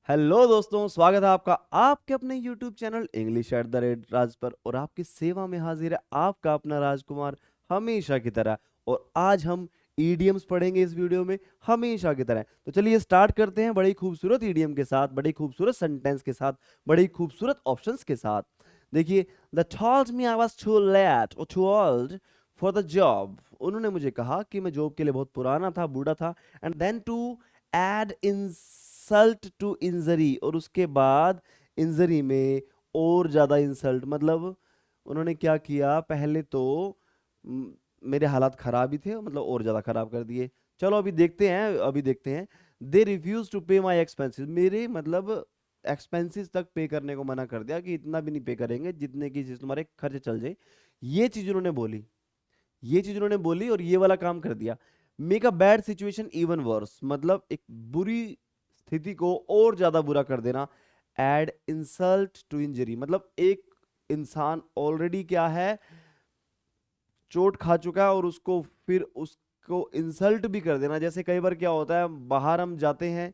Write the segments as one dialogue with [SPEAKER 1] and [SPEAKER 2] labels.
[SPEAKER 1] Hello दोस्तों, स्वागत है आपका आपके अपने YouTube channel English at the rate Raj पर। और आपकी सेवा में हाजिर है आपका अपना राजकुमार, हमेशा की तरह। और आज हम ईडियम्स पढ़ेंगे इस वीडियो में, हमेशा की तरह। तो चलिए स्टार्ट करते हैं बड़ी खूबसूरत ईडियम के साथ, बड़ी खूबसूरत सेंटेंस के साथ, बड़ी खूबसूरत ऑप्शंस के साथ। देखिए, the told me I was too late or too old for the job। उन्होंने मुझे कहा कि मैं जॉब के लिए बहुत पुराना था, बूढ़ा था। And then to add insult to injury, और उसके बाद इंजरी में और ज्यादा इंसल्ट। मतलब उन्होंने क्या किया, पहले तो म, मेरे हालात खराब ही थे, मतलब और ज्यादा खराब कर दिए। चलो अभी देखते हैं। दे रिफ्यूज टू पे माई एक्सपेंसेस, मेरे मतलब एक्सपेंसेस तक पे करने को मना कर दिया कि इतना भी नहीं पे करेंगे जितने की चीज तुम्हारे खर्च चल जाए। ये चीज उन्होंने बोली और ये वाला काम कर दिया। Make a bad situation even worse, मतलब एक बुरी स्थिति को और ज्यादा बुरा कर देना। एड इंसल्ट टू इंजरी, मतलब एक इंसान ऑलरेडी क्या है, चोट खा चुका है और उसको फिर उसको इंसल्ट भी कर देना। जैसे कई बार क्या होता है, बाहर हम जाते हैं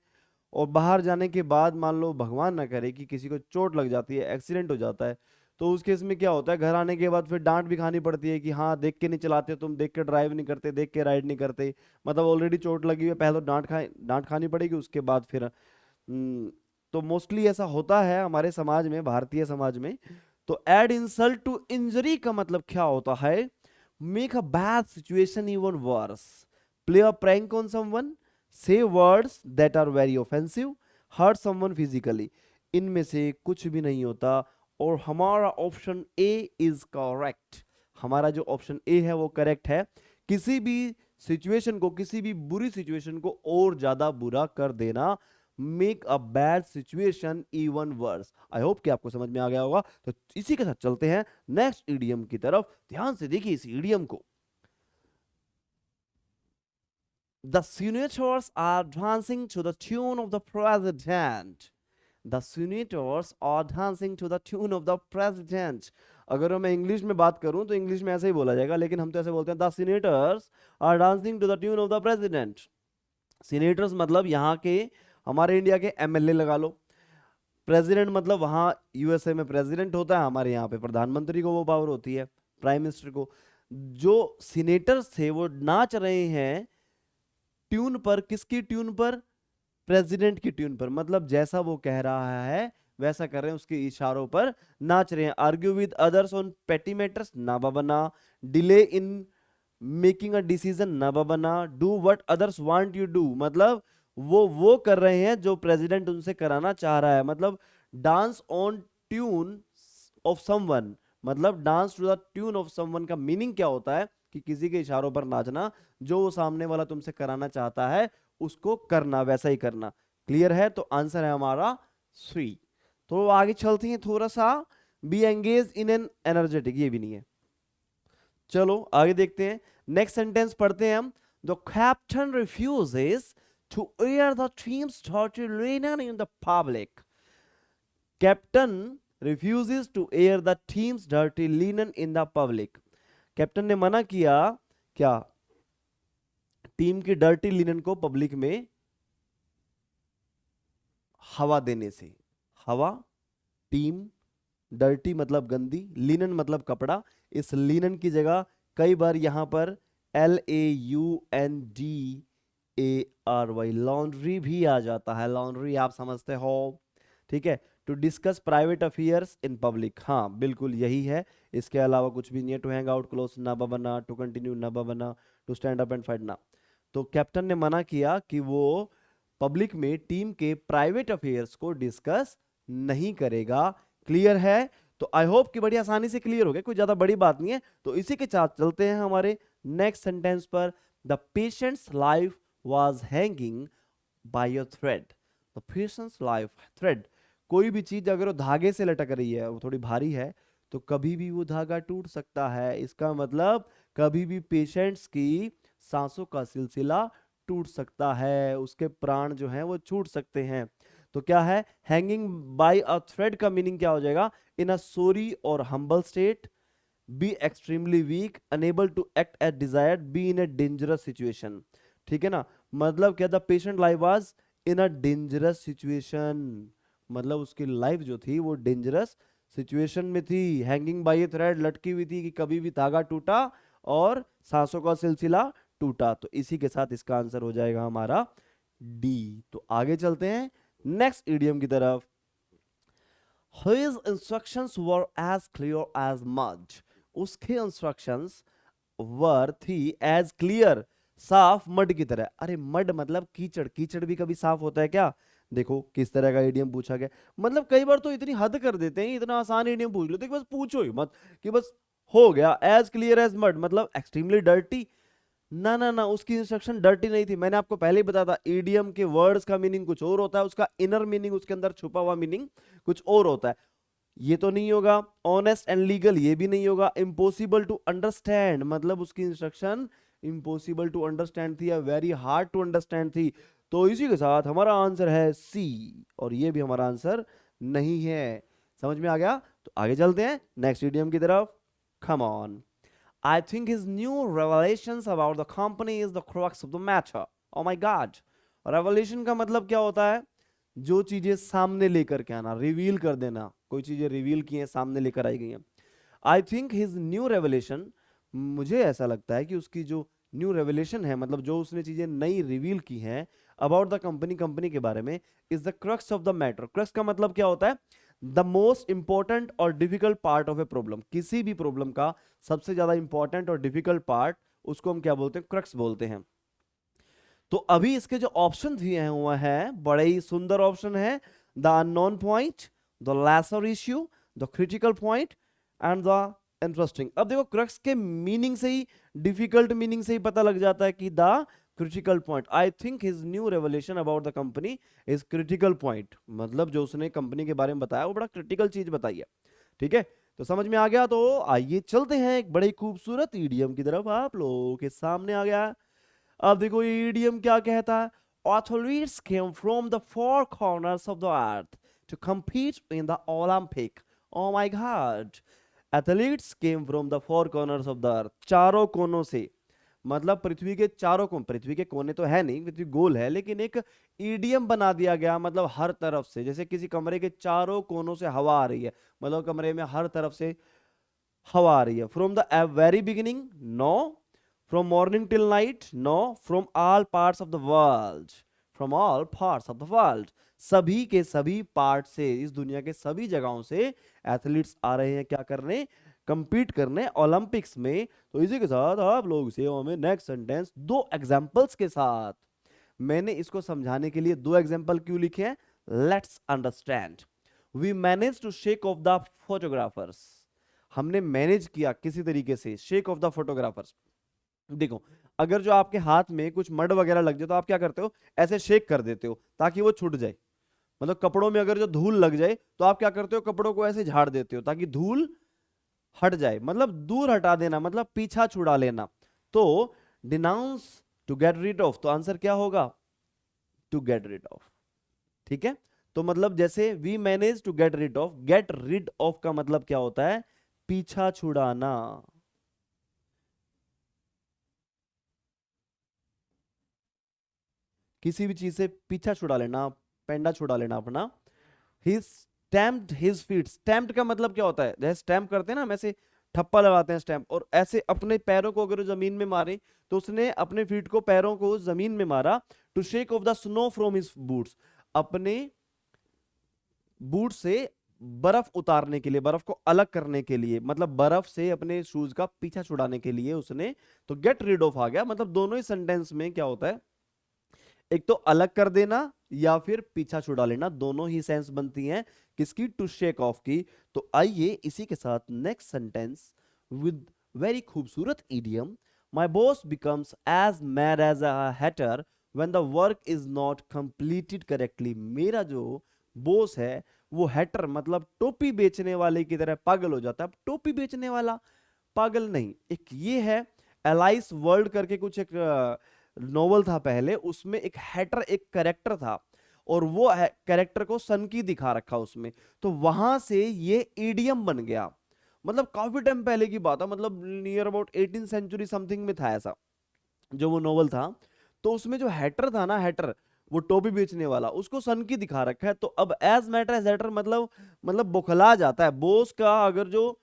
[SPEAKER 1] और बाहर जाने के बाद मान लो भगवान ना करे कि किसी को चोट लग जाती है, एक्सीडेंट हो जाता है, तो उस केस में क्या होता है, घर आने के बाद फिर डांट भी खानी पड़ती है कि हाँ देख के नहीं चलाते तुम, देख के ड्राइव नहीं करते, देख के राइड नहीं करते। मतलब ऑलरेडी चोट लगी हुई है, पहले तो डांट खानी पड़ेगी, उसके बाद फिर तो मोस्टली ऐसा होता है हमारे समाज में, भारतीय समाज में। तो एड इंसल्ट टू इंजरी का मतलब क्या होता है, make a bad situation even worse, play a prank on someone, say words that are very offensive, hurt someone physically। इनमें से कुछ भी नहीं होता और हमारा ऑप्शन ए इज करेक्ट। हमारा जो ऑप्शन ए है वो करेक्ट है। किसी भी सिचुएशन को, किसी भी बुरी सिचुएशन को और ज्यादा बुरा कर देना, make a bad situation even worse. I hope कि आपको समझ में आ गया होगा। तो इसी के साथ चलते हैं नेक्स्ट ईडियम की तरफ। ध्यान से देखिए इस ईडियम को। The senators are dancing to the tune of the president। The senators are dancing to the tune of the president। अगर मैं इंग्लिश में बात करूं तो इंग्लिश में ऐसे ही बोला जाएगा, लेकिन हम तो ऐसे बोलते हैं the senators are dancing to the tune of the president। senators मतलब यहाँ के, हमारे इंडिया के एमएलए लगा लो। प्रेसिडेंट मतलब वहाँ यूएसए में प्रेसिडेंट होता है, हमारे यहाँ पे प्रधानमंत्री को वो पावर होती है, प्राइम मिनिस्टर को। जो सीनेटर्स थे वो नाच रहे हैं ट्यून पर, किसकी ट्यून पर, प्रेसिडेंट की ट्यून पर। मतलब जैसा वो कह रहा है वैसा कर रहे हैं, उसके इशारों पर नाच रहे हैं। आर्ग्यू विद अदर्स ऑन पेटी मैटर्स, ना बना। Delay in making a decision, ना बना। Do what others want you do, मतलब वो कर रहे हैं जो प्रेसिडेंट उनसे कराना चाह रहा है। मतलब dance on tune of someone, मतलब dance to the tune of someone का मीनिंग क्या होता है कि किसी के इशारों पर नाचना, जो वो सामने वाला तुमसे कराना चाहता है उसको करना, वैसा ही करना। क्लियर है? तो आंसर है हमारा सी। तो आगे चलते हैं थोड़ा सा। B engage in an energetic, ये भी नहीं है। चलो आगे देखते हैं, नेक्स्ट सेंटेंस पढ़ते हैं हम। The captain refuses to air the team's dirty linen in the public. Captain refuses to air the team's dirty linen in the public। Captain ने मना किया क्या, टीम की डर्टी लिनन को पब्लिक में हवा देने से। हवा, टीम, डर्टी मतलब गंदी, लिनन मतलब कपड़ा। इस लिनन की जगह कई बार यहां पर LAUNDRY लॉन्ड्री भी आ जाता है। लॉन्ड्री आप समझते हो, ठीक है। To discuss private affairs in public, हाँ बिल्कुल यही है, इसके अलावा कुछ भी नहीं है। टू हैंग आउट क्लोज, ना बना। टू कंटिन्यू, ना बना। To stand up and fight, ना। तो कैप्टन ने मना किया कि वो पब्लिक में टीम के प्राइवेट अफेयर्स को डिस्कस नहीं करेगा। क्लियर है? तो आई होप कि बड़ी आसानी से क्लियर हो गया, कोई ज्यादा बड़ी बात नहीं है। तो इसी के साथ चलते हैं हमारे नेक्स्ट सेंटेंस पर। The patient's life was hanging by a thread. The patient's life, thread, कोई भी चीज अगर वो धागे से लटक रही है, वो थोड़ी भारी है, तो कभी भी वो धागा टूट सकता है। इसका मतलब कभी भी पेशेंट्स की सांसों का सिलसिला टूट सकता है, उसके प्राण जो हैं वो छूट सकते हैं। तो क्या है, हैंगिंग बाय अ थ्रेड का मीनिंग क्या हो जाएगा, इन अ सोरी और humble state, be extremely weak, unable to act as desired, be in a dangerous situation. ठीक है ना? मतलब क्या, the patient life was in a dangerous situation, मतलब उसकी लाइफ जो थी वो डेंजरस सिचुएशन में थी, हैंगिंग बाय ए थ्रेड, लटकी हुई थी कि कभी भी धागा टूटा और सांसों का सिलसिला टूटा। तो इसी के साथ इसका आंसर हो जाएगा हमारा डी। तो आगे चलते हैं नेक्स्ट इडियम की तरफ। His instructions were as clear as mud. उसके इंस्ट्रक्शंस थी एज क्लियर, साफ मड की तरह। अरे मड मतलब कीचड़, कीचड़ भी कभी साफ होता है क्या? देखो किस तरह का इडियम पूछा गया। मतलब कई बार तो इतनी हद कर देते हैं, इतना आसान इडियम पूछ लेते हैं कि बस पूछो ही मत, कि बस हो गया एज क्लियर एज मड, मतलब एक्सट्रीमली डर्टी। ना ना ना, उसकी इंस्ट्रक्शन डर्टी नहीं थी। मैंने आपको पहले ही बताया था, ईडीएम के वर्ड्स का मीनिंग कुछ और होता है, उसका इनर मीनिंग, उसके अंदर छुपा हुआ मीनिंग कुछ और होता है। ये तो नहीं होगा। ऑनेस्ट एंड लीगल, ये भी नहीं होगा। इम्पॉसिबल टू अंडरस्टैंड, मतलब उसकी इंस्ट्रक्शन इम्पॉसिबल टू अंडरस्टैंड थी या वेरी हार्ड टू अंडरस्टैंड थी। तो इसी के साथ हमारा आंसर है सी, और ये भी हमारा आंसर नहीं है। समझ में आ गया? तो आगे चलते हैं नेक्स्ट इडियम की तरफ। Come on. I think his new revelations about the company is the crux of the matter. Oh my God. Revelation का मतलब क्या होता है? जो चीजें सामने लेकर के आना, रिवील कर देना। कोई चीजें रिवील की हैं, सामने लेकर आई गई हैं। I think his new revelation, मुझे ऐसा लगता है कि उसकी जो न्यू रेवलेशन है, मतलब जो उसने चीजें नई रिवील की हैं अबाउट द कंपनी, कंपनी के बारे में, is the crux of the matter. Crux का मतलब क्या होता है? द मोस्ट इंपॉर्टेंट और difficult part of a problem. किसी भी प्रॉब्लम का सबसे ज्यादा इंपॉर्टेंट और डिफिकल्ट पार्ट, उसको हम क्या बोलते हैं? क्रक्स बोलते हैं। तो अभी इसके जो ऑप्शन दिए हैं हुआ है, बड़े ही सुंदर ऑप्शन है। The unknown point, the lesser issue, the critical point and the interesting. अब देखो क्रक्स के मीनिंग से ही, डिफिकल्ट मीनिंग से ही पता लग जाता है कि the critical point. I think his new revelation about the company is critical point, मतलब जो उसने कंपनी के बारे में बताया वो बड़ा क्रिटिकल चीज बताई है। ठीक है, तो समझ में आ गया। तो आइए चलते हैं एक बड़ी खूबसूरत ईडियम की तरफ, आप लोगों के सामने आ गया। अब देखो ये ईडियम क्या कहता है। Athletes came from the four corners of the earth to compete in the Olympic. Oh my God. Athletes came from the four corners of the earth. चारों कोनों से, मतलब पृथ्वी के चारों कोने। पृथ्वी के कोने तो है नहीं, पृथ्वी गोल है, लेकिन एक ईडियम बना दिया गया, मतलब हर तरफ से। जैसे किसी कमरे के चारों कोनों से हवा आ रही है, मतलब कमरे में हर तरफ से हवा आ रही है। From the very beginning, no. From morning till night, no. From all parts of the world, from all parts of the world, सभी के सभी पार्ट से, इस दुनिया के सभी जगहों से एथलीट्स आ रहे हैं क्या करने? कंपीट करने ओलंपिक्स में। तो इसी के साथ आप लोग से हमें नेक्स्ट सेंटेंस दो एग्जांपल्स के साथ। मैंने इसको समझाने के लिए दो एग्जांपल क्यों लिखे हैं, let's understand. We manage to shake off the photographers, हमने मैनेज किया किसी तरीके से शेक ऑफ द फोटोग्राफर्स। देखो अगर जो आपके हाथ में कुछ मड वगैरह लग जाए तो आप क्या करते हो? ऐसे शेक कर देते हो ताकि वो छूट जाए। मतलब कपड़ों में अगर जो धूल लग जाए तो आप क्या करते हो? कपड़ों को ऐसे झाड़ देते हो ताकि धूल हट जाए, मतलब दूर हटा देना, मतलब पीछा छुड़ा लेना। तो denounce, to get rid of, तो आंसर क्या होगा? To get rid of. ठीक है, तो मतलब जैसे we manage to get rid of, get rid of का मतलब क्या होता है? पीछा छुड़ाना। किसी भी चीज से पीछा छुड़ा लेना, पेंडा छुड़ा लेना अपना। ही स्टैम्प्ड हिज फीट, स्टैम्प्ड का मतलब क्या होता है? जैसे स्टैम्प करते हैं ना, हम ऐसे ठप्पा लगाते हैं स्टैम्प, और ऐसे अपने पैरों को अगर जमीन में मारे तो उसने अपने फीट को, पैरों को जमीन में मारा। To shake off the snow from his boots, अपने बूट से बर्फ उतारने के लिए, बर्फ को अलग करने के लिए, मतलब बर्फ से अपने शूज का पीछा छुड़ाने के लिए उसने। तो गेट रिड ऑफ आ गया। मतलब दोनों ही सेंटेंस में क्या होता है? एक तो अलग कर देना या फिर पीछा छुड़ा लेना, दोनों ही सेंस बनती हैं किसकी? टू शेक ऑफ की। तो आइए इसी के साथ नेक्स्ट सेंटेंस विद वेरी खूबसूरत idiom. My boss becomes as mad as a hatter when the work is not completed correctly. मेरा जो बॉस है वो हैटर, मतलब टोपी बेचने वाले की तरह पागल हो जाता है। अब टोपी बेचने वाला पागल नहीं, एक ये है एलाइस वर्ल्ड करके कुछ एक नोवेल था पहले, उसमें एक हैटर एक कैरेक्टर था, और वो कैरेक्टर को सन की दिखा रखा उसमें। तो वहां से ये ईडियम बन गया। मतलब काफी टाइम पहले की बात है, मतलब नियर अबाउट 18 सेंचुरी समथिंग में था ऐसा जो वो नोवेल था। तो उसमें जो हैटर था ना, हैटर, वो टोपी बेचने वाला, उसको सन की दिखा रखा है। तो अब एज मैटर एज लेटर मतलब बौखला जाता है। बॉस का अगर जो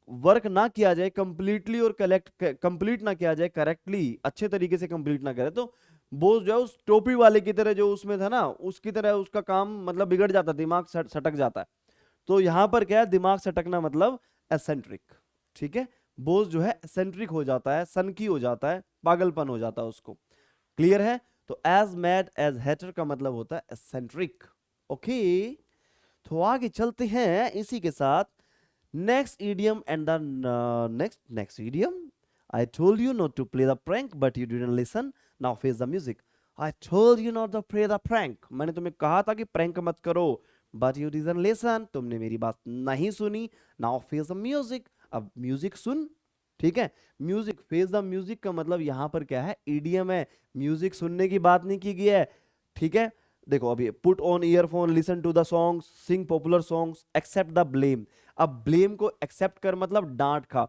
[SPEAKER 1] वर्क ना किया जाए कंप्लीटली और कंप्लीट ना किया जाए करेक्टली, अच्छे तरीके से कंप्लीट ना करे, तो बोस जो है उस टोपी वाले की तरह जो उसमें था ना, उसकी तरह उसका काम मतलब बिगड़ जाता है, दिमाग सटक जाता है। तो यहां पर क्या है, दिमाग सटकना मतलब एसेंट्रिक। ठीक है, बोस जो है एसेंट्रिक हो जाता है, सनकी हो जाता है, पागलपन हो जाता है उसको। क्लियर है? तो एज मैड एज हैटर का मतलब होता है एसेंट्रिक। ओके, तो आगे चलते हैं इसी के साथ। Next idiom and the next idiom. I told you not to play the prank, but you didn't listen. Now face the music. I told you not to play the prank. मैंने तुम्हें कहा था कि prank मत करो, but you didn't listen. तुमने मेरी बात नहीं सुनी. Now face the music. अब म्यूजिक सुन। ठीक है, म्यूजिक, फेस द म्यूजिक का मतलब यहां पर क्या है, ईडीएम है, म्यूजिक सुनने की बात नहीं की गई है। ठीक है, देखो अभी put on earphone, listen to the songs, sing popular songs, accept the blame. अब ब्लेम को एक्सेप्ट कर मतलब डांट खा।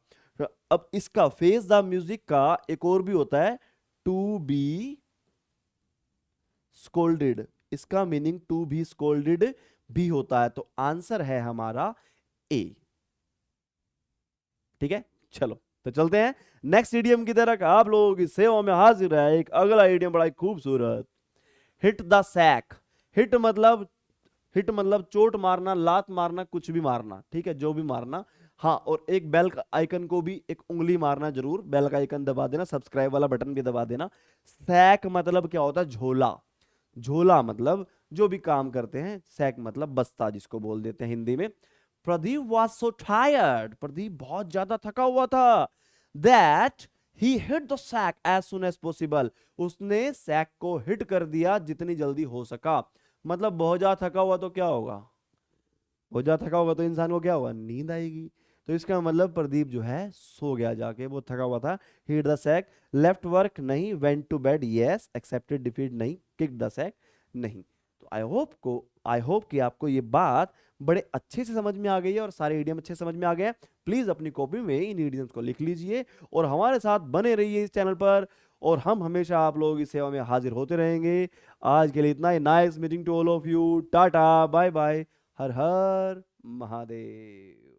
[SPEAKER 1] अब इसका फेस द म्यूजिक का एक और भी होता है, टू बी स्कोल्डेड। इसका मीनिंग टू बी स्कोल्डेड भी होता है। तो आंसर है हमारा ए। ठीक है, चलो तो चलते हैं नेक्स्ट इडियम की तरफ। आप लोगों की सेवा में हाजिर है एक अगला इडियम, बड़ा ही खूबसूरत, हिट द सैक। हिट मतलब चोट मारना, लात मारना, कुछ भी मारना। ठीक है, जो भी मारना। हाँ, और एक बेल का आइकन को भी एक उंगली मारना जरूर, बेल का आइकन दबा देना, सब्सक्राइब वाला बटन भी दबा देना। सैक मतलब क्या होता है, झोला। झोला मतलब जो भी काम करते हैं, सैक मतलब बस्ता जिसको बोल देते हैं हिंदी में। Pradeep was so tired, Pradeep बहुत ज्यादा थका हुआ था, that he hit the sack as soon as possible. उसने सैक को हिट कर दिया जितनी जल्दी हो सका। मतलब बहुत ज्यादा थका हुआ तो क्या होगा, बहुत ज्यादा थका होगा तो इंसान को क्या होगा, नींद आएगी। तो इसका मतलब प्रदीप जो है सो गया जाके, वो थका हुआ था। Hit the sack, left work नहीं, went to bed yes, accepted defeat नहीं, किक द सैक नहीं। तो आई होप कि आपको ये बात बड़े अच्छे से समझ में आ गई है और सारे इडियम अच्छे समझ में आ गए हैं। प्लीज अपनी कॉपी में इन इडियम्स को लिख लीजिए और हमारे साथ बने रहिए इस चैनल पर, और हम हमेशा आप लोगों की सेवा में हाजिर होते रहेंगे। आज के लिए इतना ही। Nice meeting to all of you. Tata, bye bye, हर हर महादेव।